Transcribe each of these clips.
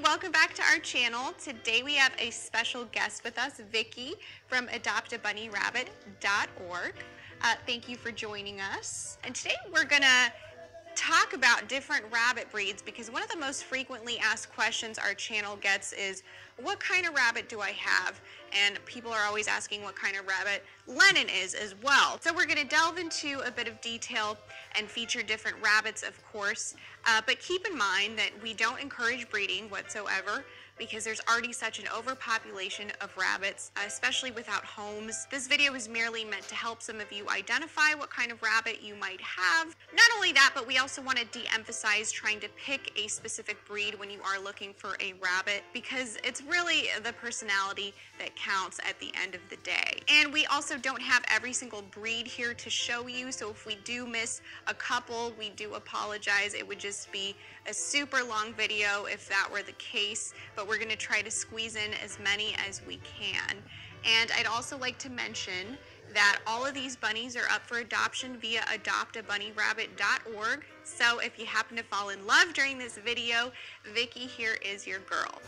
welcome back to our channel. Today we have a special guest with us, Vicki from adoptabunnyrabbit.org. Thank you for joining us. And today we're gonna talk about different rabbit breeds because one of the most frequently asked questions our channel gets is, what kind of rabbit do I have? And people are always asking what kind of rabbit Lennon is as well. So we're going to delve into a bit of detail and feature different rabbits, of course, but keep in mind that we don't encourage breeding whatsoever because there's already such an overpopulation of rabbits, especially without homes. This video is merely meant to help some of you identify what kind of rabbit you might have. Not only that, but we also want to de-emphasize trying to pick a specific breed when you are looking for a rabbit because it's really the personality that counts at the end of the day. And we also don't have every single breed here to show you, so if we do miss a couple, we do apologize. It would just be a super long video if that were the case, but we're going to try to squeeze in as many as we can. And I'd also like to mention that all of these bunnies are up for adoption via adoptabunnyrabbit.org. So if you happen to fall in love during this video, Vicki here is your girl.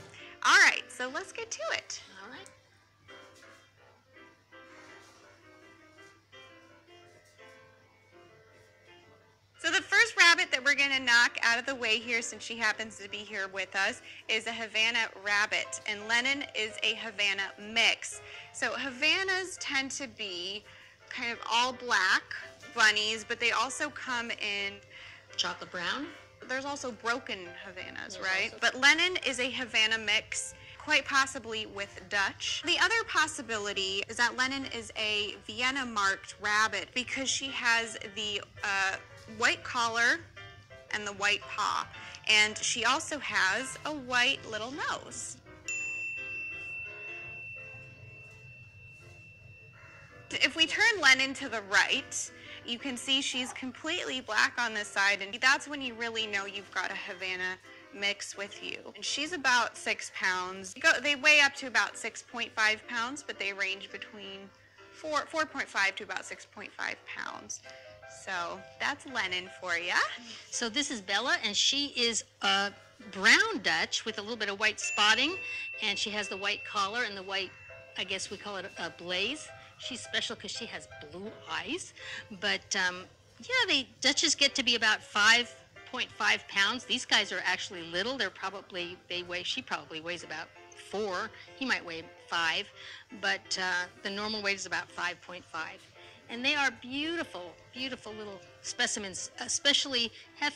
All right, so let's get to it. All right. So the first rabbit that we're going to knock out of the way here, since she happens to be here with us, is a Havana rabbit. And Lennon is a Havana mix. So Havanas tend to be kind of all black bunnies, but they also come in Chocolate brown. There's also broken Havanas, right? But Lennon is a Havana mix, quite possibly with Dutch. The other possibility is that Lennon is a Vienna marked rabbit because she has the white collar and the white paw. And she also has a white little nose. If we turn Lennon to the right, you can see she's completely black on this side, and that's when you really know you've got a Havana mix with you. And she's about 6 pounds. They weigh up to about 6.5 pounds, but they range between 4.5 to about 6.5 pounds. So that's Lennon for you. So this is Bella, and she is a brown Dutch with a little bit of white spotting, and she has the white collar and the white, I guess we call it a blaze. She's special because she has blue eyes. But yeah, Dutches get to be about 5.5 pounds. These guys are actually little. She probably weighs about 4. He might weigh 5, but the normal weight is about 5.5. And they are beautiful, beautiful little specimens, especially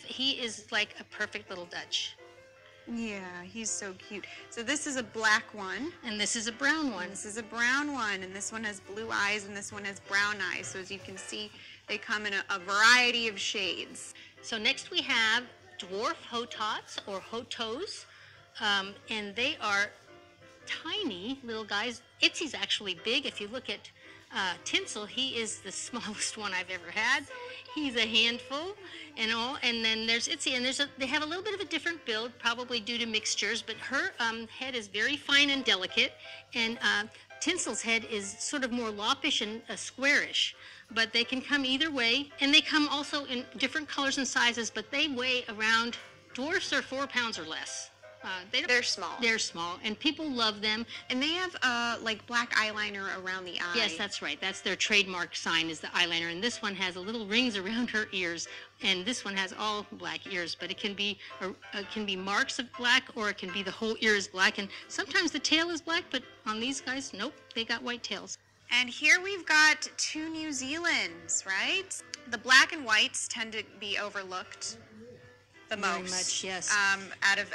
he is like a perfect little Dutch. Yeah, he's so cute. So this is a black one. And this is a brown one. This is a brown one, and this one has blue eyes, and this one has brown eyes. So as you can see, they come in a variety of shades. So next we have dwarf hotots or hotos, and they are tiny little guys. Itzy's actually big. If you look at Tinsel, he is the smallest one I've ever had. He's a handful and all. And then there's Itzy, and they have a little bit of a different build, probably due to mixtures, but her head is very fine and delicate, and Tinsel's head is sort of more loppish and squarish. But they can come either way, and they come also in different colors and sizes, but they weigh around, dwarfs are 4 pounds or less. They're small. They're small, and people love them. And they have like black eyeliner around the eye. Yes, that's right. That's their trademark sign, is the eyeliner. And this one has a little rings around her ears, and this one has all black ears. But it can be marks of black, or it can be the whole ear is black. And sometimes the tail is black, but on these guys, nope, they got white tails. And here we've got 2 New Zealands, right? The black and whites tend to be overlooked the most. Very much, yes. Out of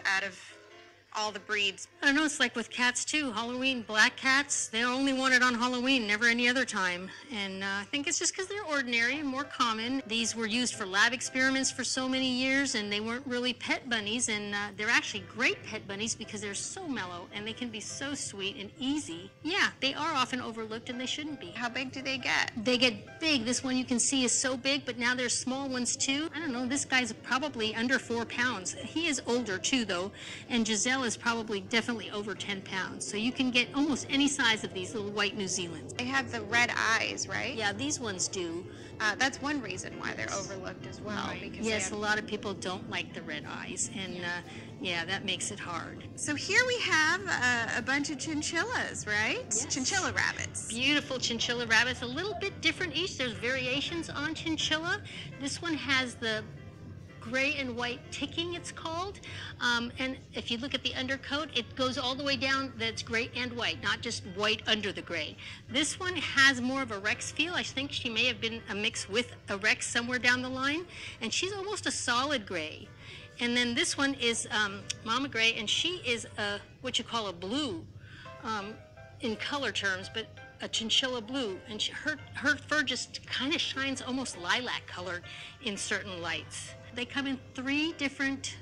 all the breeds. I don't know, it's like with cats too. Halloween, black cats, they only want it on Halloween, never any other time. And I think it's just because they're ordinary and more common. These were used for lab experiments for so many years, and they weren't really pet bunnies, and they're actually great pet bunnies because they're so mellow and they can be so sweet and easy. Yeah, they are often overlooked, and they shouldn't be. How big do they get? They get big. This one you can see is so big, but now there's small ones too. I don't know, this guy's probably under 4 pounds. He is older too though, and Giselle is probably definitely over 10 pounds. So you can get almost any size of these little white New Zealands. They have the red eyes, right? Yeah, these ones do. That's one reason why they're overlooked as well. Right. Because Yes, a lot of people don't like the red eyes, and yeah, that makes it hard. So here we have a bunch of chinchillas, right? Yes. Chinchilla rabbits. Beautiful chinchilla rabbits, a little bit different each. There's variations on chinchilla. This one has the gray and white ticking, it's called. And if you look at the undercoat, it goes all the way down. That's gray and white, not just white under the gray. This one has more of a Rex feel. I think she may have been a mix with a Rex somewhere down the line. And she's almost a solid gray. And then this one is Mama Gray, and she is what you call a blue in color terms, but a chinchilla blue. And her fur just kind of shines almost lilac colored in certain lights. They come in 3 different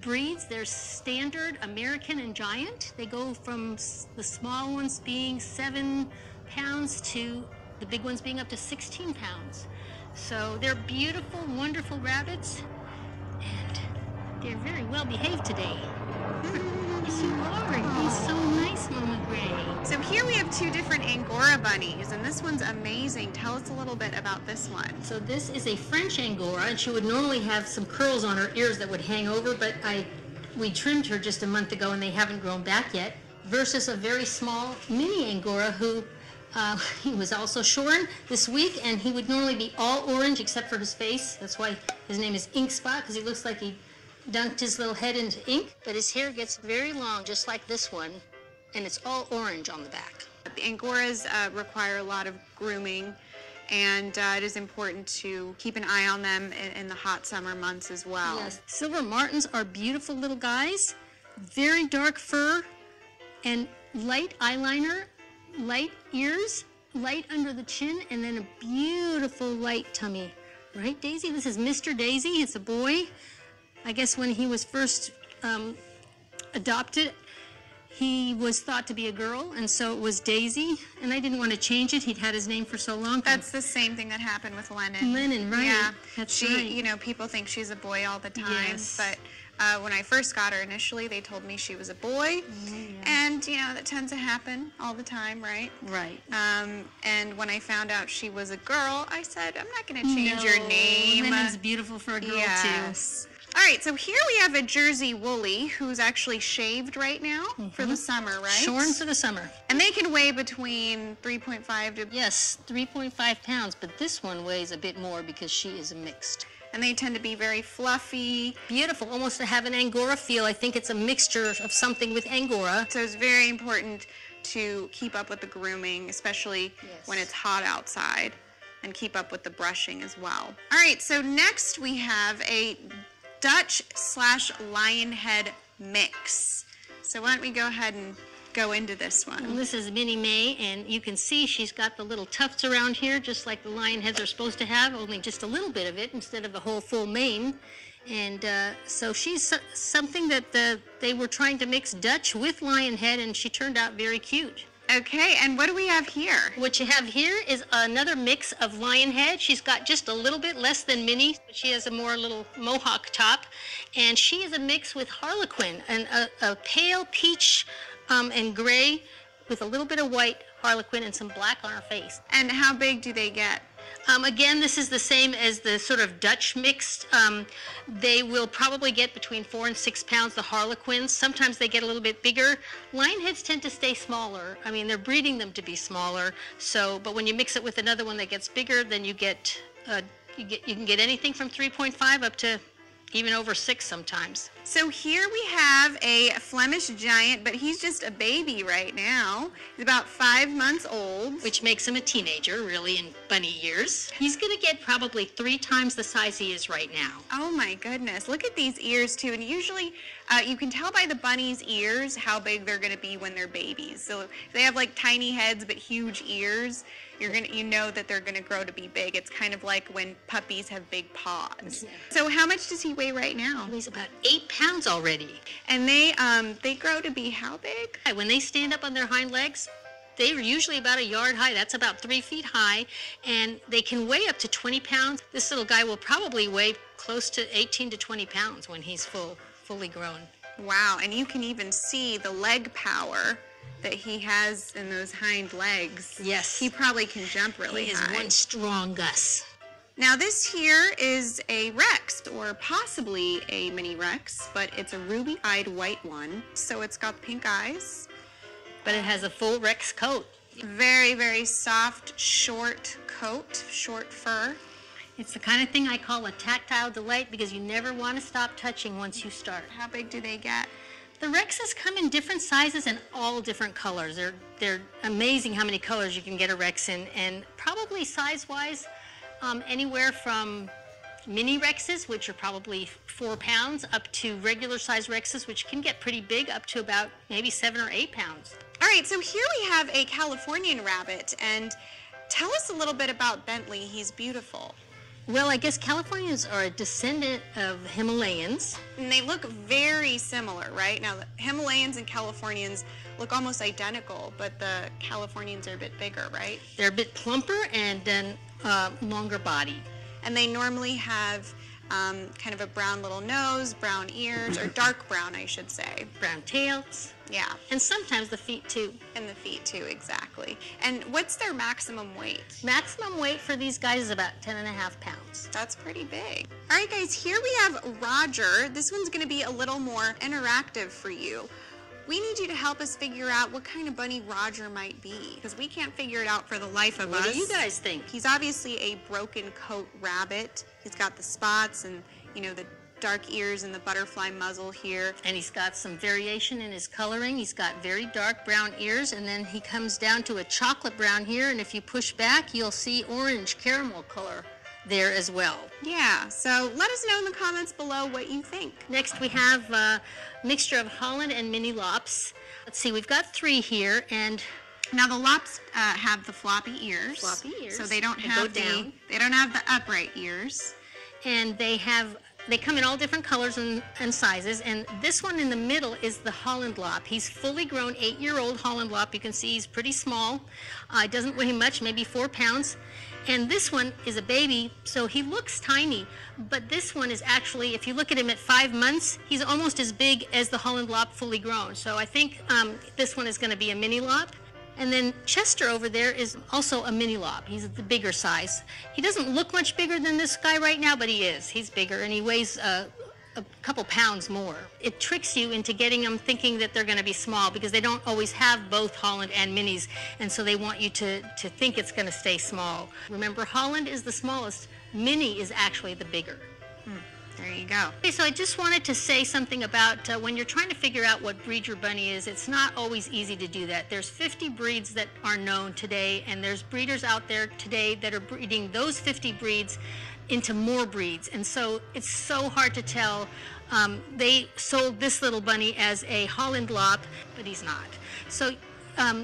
breeds. There's standard, American, and giant. They go from the small ones being 7 pounds to the big ones being up to 16 pounds. So they're beautiful, wonderful rabbits, and they're very well behaved today. Yes, you are. He's so nice, Mama Gray. So here we have 2 different Angora bunnies, and this one's amazing. Tell us a little bit about this one. So this is a French Angora, and she would normally have some curls on her ears that would hang over, but we trimmed her just a month ago, and they haven't grown back yet, versus a very small mini Angora who he was also shorn this week, and he would normally be all orange except for his face. That's why his name is Ink Spot, because he looks like he dunked his little head into ink. But his hair gets very long, just like this one, and it's all orange on the back. The Angoras require a lot of grooming, and it is important to keep an eye on them in the hot summer months as well. Yes, Silver Martins are beautiful little guys, very dark fur, and light eyeliner, light ears, light under the chin, and then a beautiful light tummy. Right, Daisy? This is Mr. Daisy. It's a boy. I guess when he was first adopted, he was thought to be a girl, and so it was Daisy, and I didn't want to change it. He'd had his name for so long. That's the same thing that happened with Lennon. Lennon, right. Yeah. That's she, right. You know, people think she's a boy all the time, Yes. but when I first got her initially, they told me she was a boy, and, you know, that tends to happen all the time, right? Right. And when I found out she was a girl, I said, I'm not going to change your name. Lennon's beautiful for a girl, Yes. All right, so here we have a Jersey Woolly who's actually shaved right now for the summer, right? Shorn for the summer. And they can weigh between 3.5 to... Yes, 3.5 pounds, but this one weighs a bit more because she is a mixed. And they tend to be very fluffy. Beautiful, almost to have an Angora feel. I think it's a mixture of something with Angora. So it's very important to keep up with the grooming, especially when it's hot outside, and keep up with the brushing as well. All right, so next we have a Dutch/Lionhead mix. So why don't we go ahead and go into this one. Well, this is Minnie May, and you can see she's got the little tufts around here, just like the lion heads are supposed to have, only just a little bit of it instead of a whole full mane. And so she's something that they were trying to mix Dutch with lion head, and she turned out very cute. Okay, and what do we have here? What you have here is another mix of lion head. She's got just a little bit less than Minnie, but she has a more little mohawk top. And she is a mix with Harlequin, and a pale peach and gray with a little bit of white Harlequin and some black on her face. And how big do they get? Again, this is the same as the sort of Dutch mixed. They will probably get between 4 and 6 pounds, the Harlequins. Sometimes they get a little bit bigger. Lionheads tend to stay smaller. I mean, they're breeding them to be smaller. So, but when you mix it with another one that gets bigger, then you can get anything from 3.5 up to even over 6 sometimes. So here we have a Flemish giant, but he's just a baby right now. He's about 5 months old. Which makes him a teenager, really, in bunny years. He's going to get probably 3 times the size he is right now. Oh my goodness, look at these ears too. And usually you can tell by the bunny's ears how big they're going to be when they're babies. So if they have like tiny heads but huge ears, you know that they're going to grow to be big. It's kind of like when puppies have big paws. Yeah. So how much does he weigh right now? He's about 8 pounds already. And they grow to be how big? When they stand up on their hind legs, they're usually about a yard high. That's about 3 feet high, and they can weigh up to 20 pounds. This little guy will probably weigh close to 18 to 20 pounds when he's fully grown. Wow, and you can even see the leg power that he has in those hind legs. Yes. He probably can jump really He is high. one strong Gus. Now this here is a Rex, or possibly a mini Rex, but it's a ruby-eyed white one, so it's got pink eyes. But it has a full Rex coat. Very, very soft, short coat, short fur. It's the kind of thing I call a tactile delight because you never want to stop touching once you start. How big do they get? The Rexes come in different sizes and all different colors. They're amazing how many colors you can get a Rex in, and probably size-wise, anywhere from mini Rexes, which are probably 4 pounds, up to regular size Rexes, which can get pretty big, up to about maybe 7 or 8 pounds. All right, so here we have a Californian rabbit, and tell us a little bit about Bentley. He's beautiful. Well, I guess Californians are a descendant of Himalayans. And they look very similar, right? Now, the Himalayans and Californians look almost identical, but the Californians are a bit bigger, right? They're a bit plumper and then longer body. And they normally have kind of a brown little nose, brown ears, or dark brown, I should say. Brown tails. Yeah. And sometimes the feet too. And the feet too, exactly. And what's their maximum weight? Maximum weight for these guys is about 10.5 pounds. That's pretty big. All right, guys, here we have Roger. This one's going to be a little more interactive for you. We need you to help us figure out what kind of bunny Roger might be, because we can't figure it out for the life of us. What do you guys think? He's obviously a broken coat rabbit. He's got the spots and, you know, the dark ears and the butterfly muzzle here. And he's got some variation in his coloring. He's got very dark brown ears, and then he comes down to a chocolate brown here, and if you push back, you'll see orange caramel color there as well. Yeah, so let us know in the comments below what you think. Next we have a mixture of Holland and mini Lops. Let's see, we've got 3 here, and now the Lops have the floppy ears. Floppy ears. So they don't They have go down. they don't have the upright ears. and they come in all different colors and sizes, and this one in the middle is the Holland Lop. He's fully grown 8-year-old Holland Lop. You can see he's pretty small. It doesn't weigh much, maybe 4 pounds. And this one is a baby, so he looks tiny, but this one is actually, if you look at him at 5 months, he's almost as big as the Holland Lop fully grown. So I think this one is going to be a mini Lop. And then Chester over there is also a mini Lop. He's the bigger size. He doesn't look much bigger than this guy right now, but he is. He's bigger, and he weighs a couple pounds more. It tricks you into getting them thinking that they're going to be small, because they don't always have both Holland and minis, and so they want you to think it's going to stay small. Remember, Holland is the smallest. Mini is actually the bigger. There you go. Okay, so I just wanted to say something about when you're trying to figure out what breed your bunny is, it's not always easy to do that. There's 50 breeds that are known today, and there's breeders out there today that are breeding those 50 breeds into more breeds, and so it's so hard to tell. They sold this little bunny as a Holland Lop, but he's not. So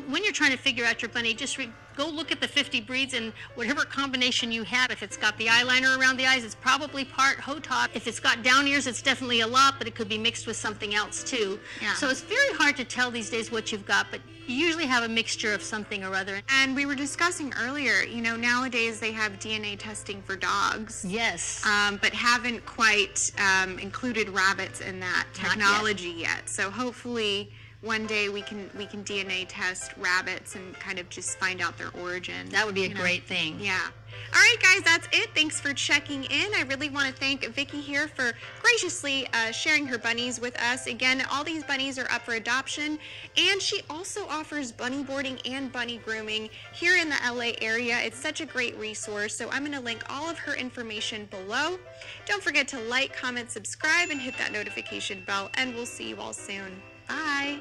when you're trying to figure out your bunny, just go look at the 50 breeds, and whatever combination you have, if it's got the eyeliner around the eyes, it's probably part Hotop. If it's got down ears, it's definitely a Lop, but it could be mixed with something else too. Yeah. So it's very hard to tell these days what you've got, but you usually have a mixture of something or other. And we were discussing earlier, you know, nowadays they have DNA testing for dogs. Yes. But haven't quite included rabbits in that technology yet. So hopefully one day we can DNA test rabbits and kind of just find out their origin. That would be a great thing. Yeah. All right, guys, that's it. Thanks for checking in. I really want to thank Vicki here for graciously sharing her bunnies with us. Again, all these bunnies are up for adoption, and she also offers bunny boarding and bunny grooming here in the LA area. It's such a great resource, so I'm going to link all of her information below. Don't forget to like, comment, subscribe, and hit that notification bell, and we'll see you all soon. Bye.